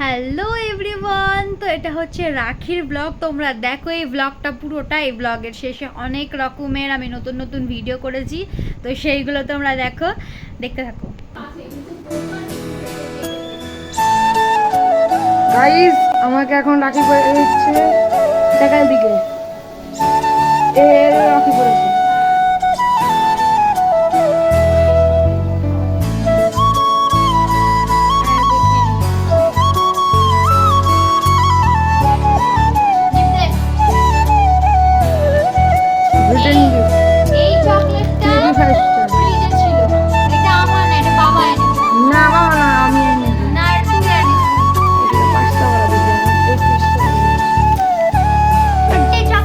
Hello everyone, তো এটা হচ্ছে রাখির ব্লগ। তোমরা দেখো এই ব্লগটা পুরোটা। এই ব্লগের শেষে অনেক রকমের আমি নতুন নতুন ভিডিও করেছি, তো সেইগুলো তোমরা দেখতে থাকো। গাইস আমাকে এখন রাখি পরে হচ্ছে টাকার দিকে রাখি পড়েছে। এই চকলেটটা ফ্রিজে ছিল, এটা আমার না, এটা বাবা এনেছে। না বাবা না, আমি এনেছি। না, এটা তুমি এনেছো।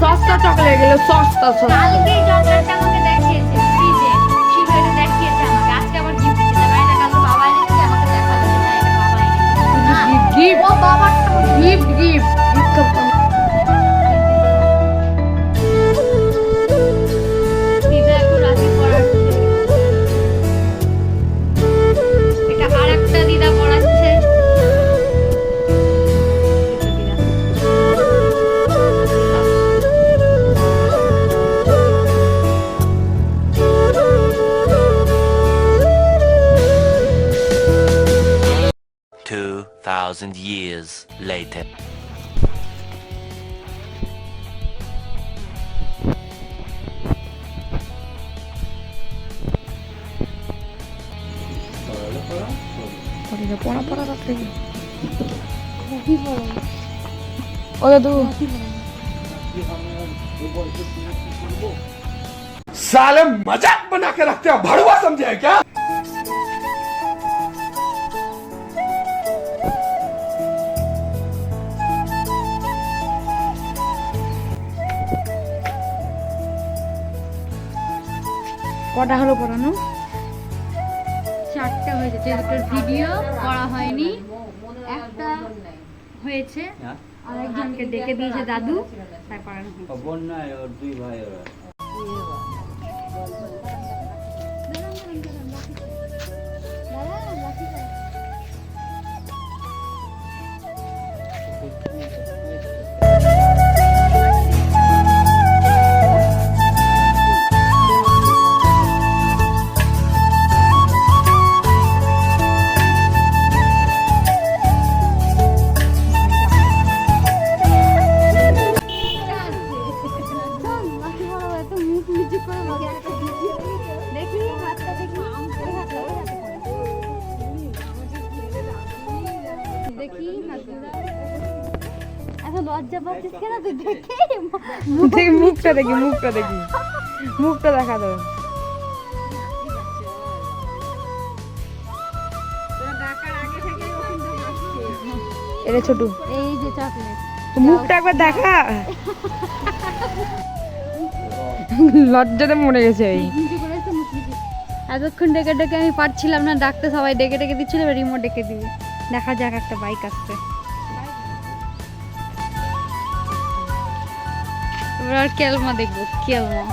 সস্তা চকলেট গেল, সস্তা কালকে এই চকলেটটা আমাকে দেখিয়েছে ফ্রিজে, শিব এটা দেখিয়েছে আমাকে। আজকে আবার গিফট দিতে পারে না, কালকে বাবা এনেছে, আমাকে দেখালো যে না এটা বাবা এনেছে। না গিফট, ও বাবারটা গিফট গিফট দিদা এখন রাখি পড়াচ্ছে। এটা আরেকটা দিদা পড়াচ্ছে। Thousand years later. ও দাদু साले मजाक बना के रखते हो, भड़वा समझे है क्या? কটা হলো পড়ানো? 4টা হয়েছে, যেটার ভিডিও করা হয়নি, একটা হয়েছে, আরেকজনকে ডেকে দিয়েছে দাদু, তাই পড়ানো হয়েছে। বন্যায় ওর দুই ভাই ওরা লজ্জা পাচ্ছিস কেন তুই? দেখি মুখটা দেখি, মুখটা দেখি, মুখটা দেখা দাও। এটা ছোট, এই যে চকলেট, মুখটা একবার দেখা। লজ্জাতে মরে গেছে। এই এতক্ষণ ডেকে ডেকে আমি পারছিলাম না ডাকতে, সবাই ডেকে ডেকে দিচ্ছিল, এবার রিমোট ডেকে দিবে। দেখা যাক, একটা বাইক আসছে। এবার আর কেলমা দেখবো, কেলমা।